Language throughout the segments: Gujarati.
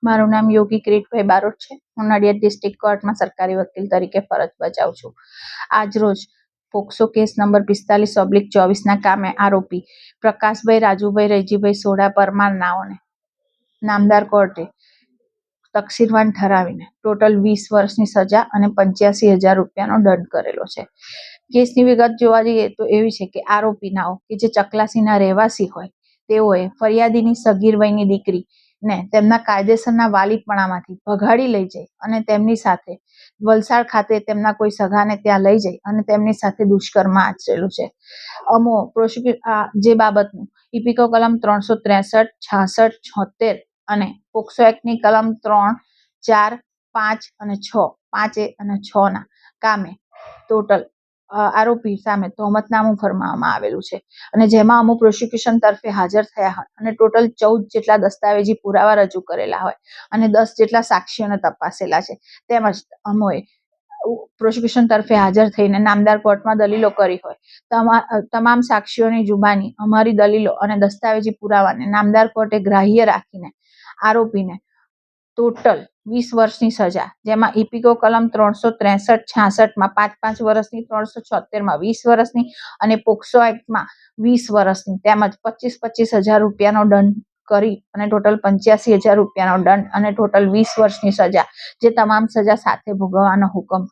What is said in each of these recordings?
મારું નામ યોગી કિરીટભાઈ બારોટ છે. હું નડિયાદ ડિસ્ટ્રિક્ટ કોર્ટમાં સરકારી વકીલ તરીકે ફરજ બજાવું છું. આજરોજ પોક્સો કેસ નંબર 45/24 કામે આરોપી પ્રકાશભાઈ રાજુભાઈ રૈજીભાઈ સોઢા પરમાર નાઓને નામદાર કોર્ટે તકસીરવાન ઠરાવીને ટોટલ 20 વર્ષની સજા અને 85,000 રૂપિયાનો દંડ કરેલો છે. કેસની વિગત જોવા જઈએ તો એવી છે કે આરોપી નાઓ કે જે ચકલાસીના રહેવાસી હોય તેઓએ ફરિયાદીની સગીર વયની દીકરીને તેમના કાયદેસરના વાલીપણામાંથી ભગાડી લઈ જઈ અને તેમની સાથે વલસાડ ખાતે તેમના કોઈ સગાને ત્યાં લઈ જઈ અને તેમની સાથે દુષ્કર્મ આચરેલું છે. જે બાબતનું ઇપિકો કલમ 363, 66, 76 અને પોક્સો એક્ટની કલમ 3, 4, 5 અને 6, 5A અને 6 ના કામે ટોટલ આરોપી સામે તહોમતનામું ફરમાવવામાં આવેલું છે અને જેમાં અમુક પ્રોસિક્યુશન તરફે હાજર થયા હોય અને ટોટલ 14 જેટલા દસ્તાવેજી પુરાવા રજૂ કરેલા હોય અને 10 જેટલા સાક્ષીઓને તપાસેલા છે. તેમજ અમોએ પ્રોસિક્યુશન તરફે હાજર થઈને નામદાર કોર્ટમાં દલીલો કરી હોય તમામ સાક્ષીઓની જુબાની, અમારી દલીલો અને દસ્તાવેજી પુરાવાને નામદાર કોર્ટે ગ્રાહ્ય રાખીને આરોપીને ટોટલ 20 વર્ષની સજા, જેમાં ઇપિકો કલમ 363, 66માં 5 વર્ષની, 376માં 20 વર્ષની અને પોક્સો એક્ટમાં 20 વર્ષની તેમજ 25,000 રૂપિયાનો દંડ કરી અને ટોટલ 85,000 રૂપિયાનો દંડ અને ટોટલ 20 વર્ષની સજા, જે તમામ સજા સાથે ભોગવવાનો હુકમ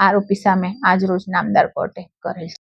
આરોપી સામે આજરોજ નામદાર કોર્ટે કરેલ છે.